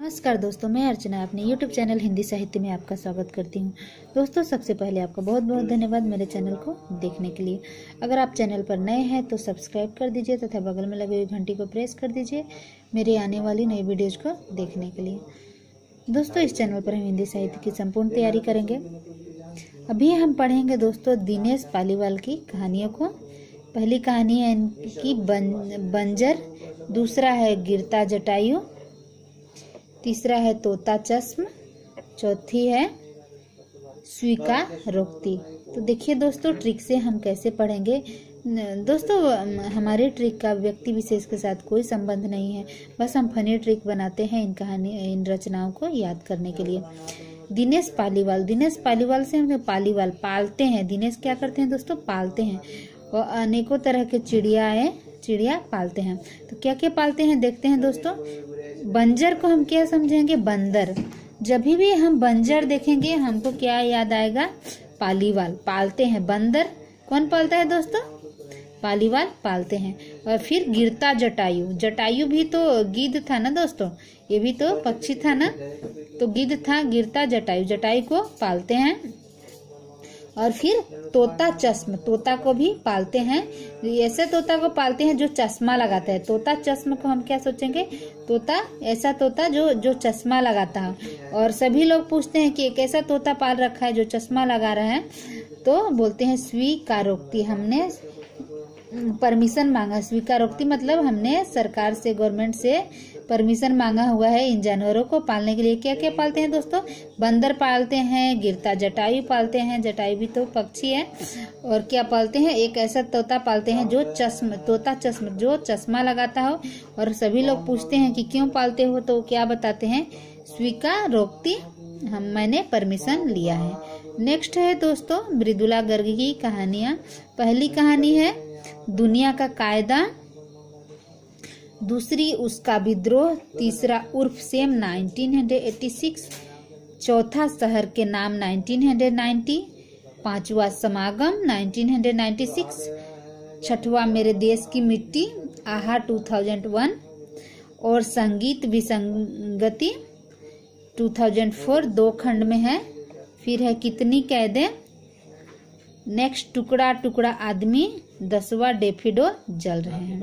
नमस्कार दोस्तों, मैं अर्चना अपने YouTube चैनल हिंदी साहित्य में आपका स्वागत करती हूँ। दोस्तों, सबसे पहले आपका बहुत बहुत धन्यवाद मेरे चैनल को देखने के लिए। अगर आप चैनल पर नए हैं तो सब्सक्राइब कर दीजिए तथा बगल में लगे हुए घंटी को प्रेस कर दीजिए मेरे आने वाली नई वीडियोज को देखने के लिए। दोस्तों, इस चैनल पर हम हिंदी साहित्य की संपूर्ण तैयारी करेंगे। अभी हम पढ़ेंगे दोस्तों दिनेश पालीवाल की कहानियों को। पहली कहानी है इनकी बंजर, दूसरा है गिरता जटायु, तीसरा है तोता चश्म, चौथी है स्वीकारोक्ति। तो देखिए दोस्तों, ट्रिक से हम कैसे पढ़ेंगे। दोस्तों, हमारे ट्रिक का व्यक्ति विशेष के साथ कोई संबंध नहीं है, बस हम फनी ट्रिक बनाते हैं इन रचनाओं को याद करने के लिए। दिनेश पालीवाल से हम पालीवाल पालते हैं। दिनेश क्या करते हैं दोस्तों? पालते हैं। और अनेकों तरह के चिड़िया पालते हैं। तो क्या क्या पालते हैं देखते हैं दोस्तों। बंजर को हम क्या समझेंगे? बंदर। जब भी हम बंजर देखेंगे हमको क्या याद आएगा? पालीवाल। पालते हैं बंदर। कौन पालता है दोस्तों? पालीवाल पालते हैं। और फिर गिरता जटायु। जटायु भी तो गिद्ध था ना दोस्तों, ये भी तो पक्षी था ना, तो गिद्ध था। गिरता जटायु, जटायु को पालते हैं। और फिर तोता चश्म, तोता को भी पालते हैं। ऐसे तोता को पालते हैं जो चश्मा लगाता है। तोता चश्म को हम क्या सोचेंगे? तोता, ऐसा तोता जो चश्मा लगाता है। और सभी लोग पूछते हैं कि एक ऐसा तोता पाल रखा है जो चश्मा लगा रहा है, तो बोलते हैं स्वीकारोक्ति। हमने परमिशन मांगा। स्वीकारोक्ति मतलब हमने सरकार से, गवर्नमेंट से परमिशन मांगा हुआ है इन जानवरों को पालने के लिए। क्या क्या पालते हैं दोस्तों? बंदर पालते हैं, गिरता जटायु पालते हैं, जटायु भी तो पक्षी है। और क्या पालते हैं? एक ऐसा तोता पालते हैं जो तोता चश्म, जो चश्मा लगाता हो। और सभी लोग पूछते हैं कि क्यों पालते हो, तो क्या बताते हैं? स्वीकारोक्ति, मैंने परमिशन लिया है। नेक्स्ट है दोस्तों मृदुला गर्ग की कहानियां। पहली कहानी है दुनिया का कायदा, दूसरी उसका विद्रोह, तीसरा उर्फ सेम 1986, चौथा शहर के नाम 1990, पांचवा समागम 1996, छठवां मेरे देश की मिट्टी आहा 2001 और संगीत विसंगति 2004 2 खंड में है। फिर है कितनी कैदें, नेक्स्ट टुकड़ा टुकड़ा आदमी, 10वां डेफिडो जल रहे हैं।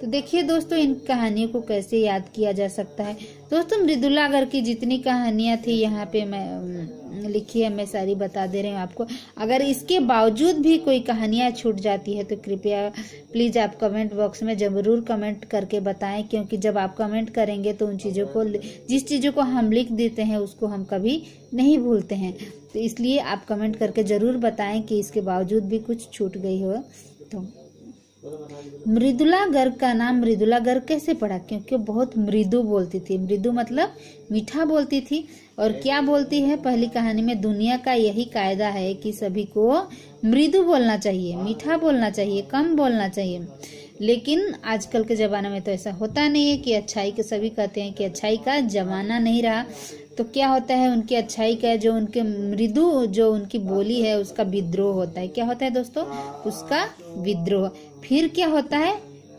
तो देखिए दोस्तों, इन कहानियों को कैसे याद किया जा सकता है। दोस्तों, मृदुला गर्ग की जितनी कहानियां थी यहाँ पे मैं लिखी है, मैं सारी बता दे रही हूँ आपको। अगर इसके बावजूद भी कोई कहानियां छूट जाती है तो कृपया प्लीज आप कमेंट बॉक्स में जरूर कमेंट करके बताएं, क्योंकि जब आप कमेंट करेंगे तो उन चीजों को, जिस चीजों को हम लिख देते हैं उसको हम कभी नहीं भूलते हैं। तो इसलिए आप कमेंट करके जरूर बताएं कि इसके बावजूद भी कुछ छूट गई हो। तो मृदुला गर्ग का नाम मृदुला गर्ग कैसे पड़ा? क्योंकि बहुत मृदु बोलती थी। मृदु मतलब मीठा बोलती थी। और क्या बोलती है पहली कहानी में? दुनिया का यही कायदा है कि सभी को मृदु बोलना चाहिए, मीठा बोलना चाहिए, कम बोलना चाहिए। लेकिन आजकल के जमाने में तो ऐसा होता नहीं है कि अच्छाई के, सभी कहते हैं कि अच्छाई का जमाना नहीं रहा। तो क्या होता है, उनकी अच्छाई का, जो उनके मृदु, जो उनकी बोली है उसका विद्रोह होता है। क्या होता है दोस्तों? उसका विद्रोह। फिर क्या होता है?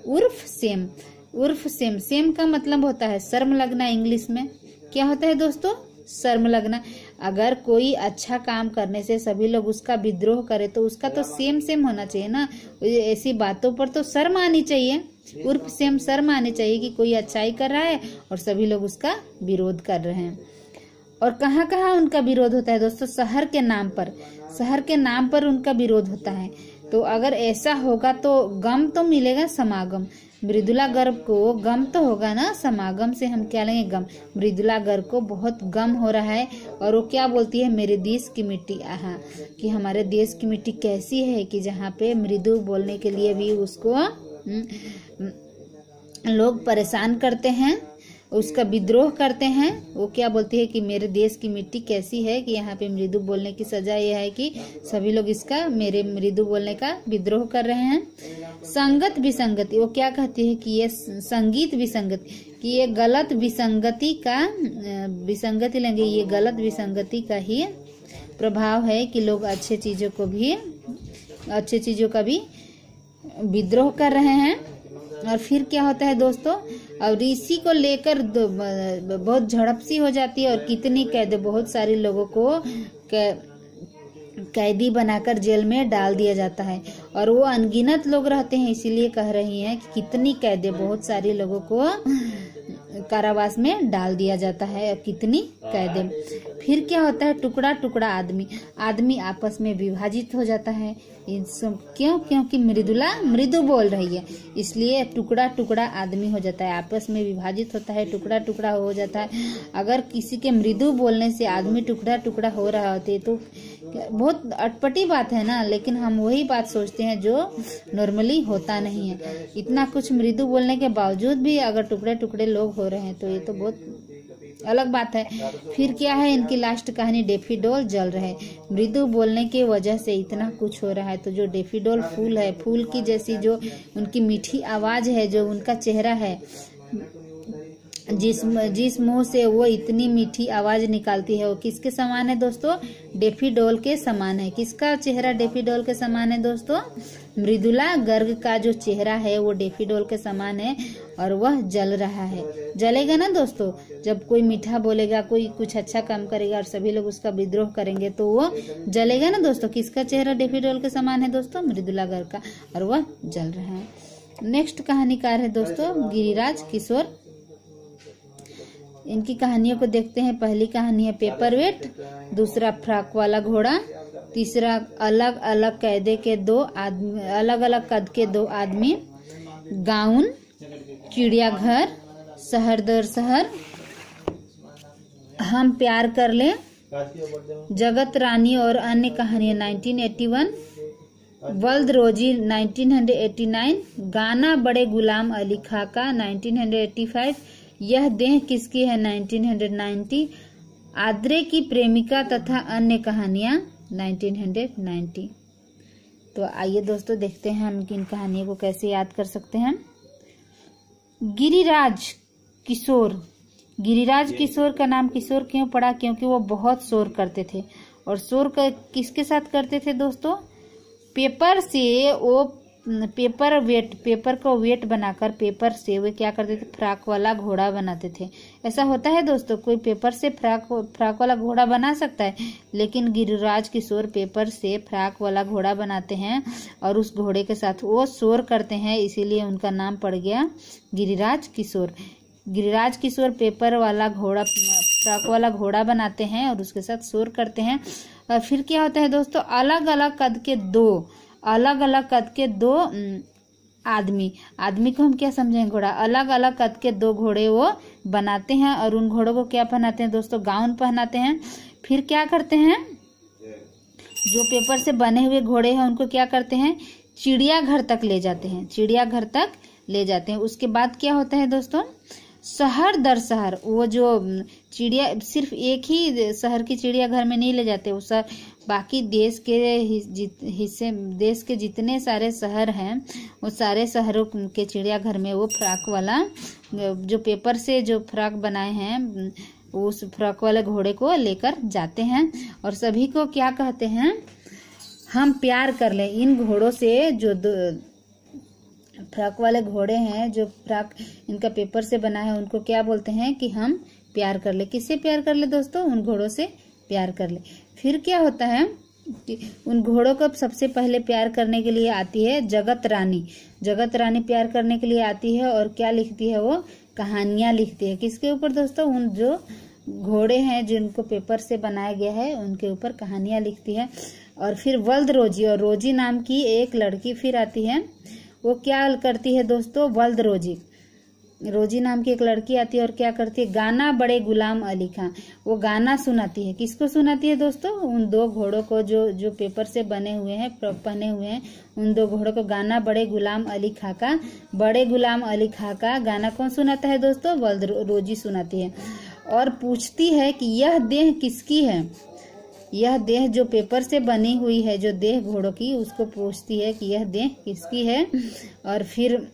उर्फ सेम। उर्फ सेम, सेम का मतलब होता है शर्म लगना। इंग्लिश में क्या होता है दोस्तों? शर्म लगना। अगर कोई अच्छा काम करने से सभी लोग उसका विद्रोह करे तो उसका तो सेम होना चाहिए ना। ऐसी बातों पर तो शर्म आनी चाहिए। उर्फ सेम, शर्म आनी चाहिए कि कोई अच्छाई कर रहा है और सभी लोग उसका विरोध कर रहे हैं। और कहाँ कहाँ उनका विरोध होता है दोस्तों? शहर के नाम पर। शहर के नाम पर उनका विरोध होता है। तो अगर ऐसा होगा तो गम तो मिलेगा, समागम। मृदुला गर्ग को गम तो होगा ना, समागम से हम क्या लेंगे? गम। मृदुला गर्ग को बहुत गम हो रहा है और वो क्या बोलती है? मेरे देश की मिट्टी आहा, कि हमारे देश की मिट्टी कैसी है कि जहाँ पे मृदु बोलने के लिए भी उसको लोग परेशान करते हैं, उसका विद्रोह करते हैं। वो क्या बोलती है कि मेरे देश की मिट्टी कैसी है कि यहाँ पे मृदु बोलने की सजा यह है कि सभी लोग इसका, मेरे मृदु बोलने का विद्रोह कर रहे हैं। संगत विसंगति, वो क्या कहती है कि ये संगीत विसंगति, कि ये गलत विसंगति का, विसंगति लेंगे, ये गलत विसंगति का ही प्रभाव है कि लोग अच्छे चीजों का भी विद्रोह कर रहे हैं। और फिर क्या होता है दोस्तों? और इसी को लेकर बहुत झड़प सी हो जाती है और कितनी कैद, बहुत सारे लोगों को कैदी बनाकर जेल में डाल दिया जाता है और वो अनगिनत लोग रहते हैं। इसीलिए कह रही हैं कि कितनी कैदे, बहुत सारे लोगों को कारावास में डाल दिया जाता है और कितनी कैदे। फिर क्या होता है, टुकड़ा टुकड़ा आदमी आपस में विभाजित हो जाता है। क्यों? क्योंकि मृदुला मृदु बोल रही है, इसलिए टुकड़ा टुकड़ा आदमी हो जाता है, आपस में विभाजित होता है, टुकड़ा टुकड़ा हो जाता है। अगर किसी के मृदु बोलने से आदमी टुकड़ा टुकड़ा हो रहा होते तो बहुत अटपटी बात है ना, लेकिन हम वही बात सोचते हैं जो नॉर्मली होता नहीं है। इतना कुछ मृदु बोलने के बावजूद भी अगर टुकड़े टुकड़े लोग हो रहे हैं तो ये तो बहुत अलग बात है। फिर क्या है, इनकी लास्ट कहानी डेफिडोल जल रहे। मृदु बोलने की वजह से इतना कुछ हो रहा है, तो जो डेफिडोल फूल है, फूल की जैसी जो उनकी मीठी आवाज है, जो उनका चेहरा है, जिस मुंह से वो इतनी मीठी आवाज निकालती है, वो किसके समान है दोस्तों? डेफिडोल के समान है। किसका चेहरा डेफिडोल के समान है दोस्तों? मृदुला गर्ग का जो चेहरा है वो डेफिडोल के समान है और वह जल रहा है। जलेगा ना दोस्तों, जब कोई मीठा बोलेगा, कोई कुछ अच्छा काम करेगा और सभी लोग उसका विद्रोह करेंगे तो वो जलेगा ना दोस्तों। किसका चेहरा डेफिडोल के समान है दोस्तों? मृदुला गर्ग का, और वह जल रहा है। नेक्स्ट कहानीकार है दोस्तों गिरिराज किशोर। इनकी कहानियों को देखते हैं। पहली कहानी है पेपरवेट, दूसरा फ्रॉक वाला घोड़ा, तीसरा अलग अलग कैदे के दो आदमी, अलग अलग कद के दो आदमी, गाउन, चिड़ियाघर, शहर दर शहर, हम प्यार कर ले, जगत रानी और अन्य कहानियां 1981, वल्द रोजी 1989, गाना बड़े गुलाम अली खां का 1985, यह देह किसकी है 1990, आद्रे की प्रेमिका तथा अन्य कहानियां 1990। तो आइए दोस्तों देखते हैं हम इन कहानियों को कैसे याद कर सकते हैं। गिरिराज किशोर। गिरिराज किशोर का नाम किशोर क्यों पड़ा? क्योंकि वो बहुत शोर करते थे। और शोर किसके साथ करते थे दोस्तों? पेपर से वो पेपर को वेट बनाकर पेपर से वे क्या करते थे? फ्रॉक वाला घोड़ा बनाते थे। ऐसा होता है दोस्तों, कोई पेपर से फ्रॉक वाला घोड़ा बना सकता है, लेकिन गिरिराज किशोर पेपर से फ्रॉक वाला घोड़ा बनाते हैं और उस घोड़े के साथ वो शोर करते हैं, इसीलिए उनका नाम पड़ गया गिरिराज किशोर। गिरिराज किशोर पेपर वाला घोड़ा, फ्रॉक वाला घोड़ा बनाते हैं और उसके साथ शोर करते हैं। और फिर क्या होता है दोस्तों? अलग अलग कद के दो आदमी को हम क्या समझेंगे? घोड़ा। अलग अलग कद के दो घोड़े वो बनाते हैं और उन घोड़ों को क्या पहनाते हैं दोस्तों? गाउन पहनाते हैं। फिर क्या करते हैं? जो पेपर से बने हुए घोड़े हैं उनको क्या करते हैं? चिड़ियाघर तक ले जाते हैं। उसके बाद क्या होता है दोस्तों? शहर दर शहर, वो जो चिड़िया सिर्फ एक ही शहर की चिड़ियाघर में नहीं ले जाते, वो बाकी देश के हिस्से, देश के जितने सारे शहर हैं वो सारे शहरों के चिड़ियाघर में वो फ्रॉक वाला, जो पेपर से जो फ्रॉक बनाए हैं, उस फ्रॉक वाले घोड़े को लेकर जाते हैं और सभी को क्या कहते हैं? हम प्यार कर ले। इन घोड़ों से, जो फ्रॉक वाले घोड़े हैं, जो फ्रॉक इनका पेपर से बना है, उनको क्या बोलते हैं कि हम प्यार कर ले। किससे प्यार कर ले दोस्तों? उन घोड़ों से प्यार कर ले। फिर क्या होता है कि उन घोड़ों को सबसे पहले प्यार करने के लिए आती है जगत रानी। जगत रानी प्यार करने के लिए आती है और क्या लिखती है? वो कहानियां लिखती है। किसके ऊपर दोस्तों? उन जो घोड़े हैं जिनको पेपर से बनाया गया है उनके ऊपर कहानियां लिखती है। और फिर वल्द रोजी, और रोजी नाम की एक लड़की फिर आती है। वो क्या करती है दोस्तों? वल्द रोजी नाम की एक लड़की आती है और क्या करती है? गाना बड़े गुलाम अली खां, वो गाना सुनाती है। किसको सुनाती है दोस्तों? उन दो घोड़ों को, जो पेपर से बने हुए हैं, पहने हुए हैं, उन दो घोड़ों को गाना बड़े गुलाम अली खां का। बड़े गुलाम अली खां का गाना कौन सुनाता है दोस्तों? वल्द रोजी सुनाती है और पूछती है कि यह देह किसकी है? यह देह जो पेपर से बनी हुई है, जो देह घोड़ों की, उसको पूछती है कि यह देह किसकी है। और फिर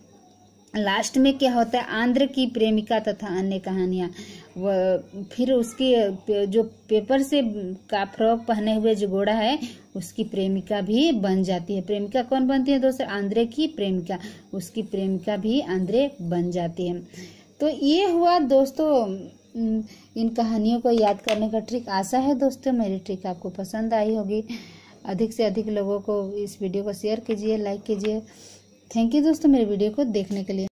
लास्ट में क्या होता है? आंध्र की प्रेमिका तथा अन्य कहानियां। फिर उसकी जो पेपर से का फ्रॉक पहने हुए जो घोड़ा है उसकी प्रेमिका भी बन जाती है। प्रेमिका कौन बनती है दोस्तों? आंध्र की प्रेमिका। उसकी प्रेमिका भी आंध्र बन जाती है। तो ये हुआ दोस्तों इन कहानियों को याद करने का ट्रिक। आशा है दोस्तों मेरी ट्रिक आपको पसंद आई होगी। अधिक से अधिक लोगों को इस वीडियो को शेयर कीजिए, लाइक कीजिए। थैंक यू दोस्तों मेरे वीडियो को देखने के लिए।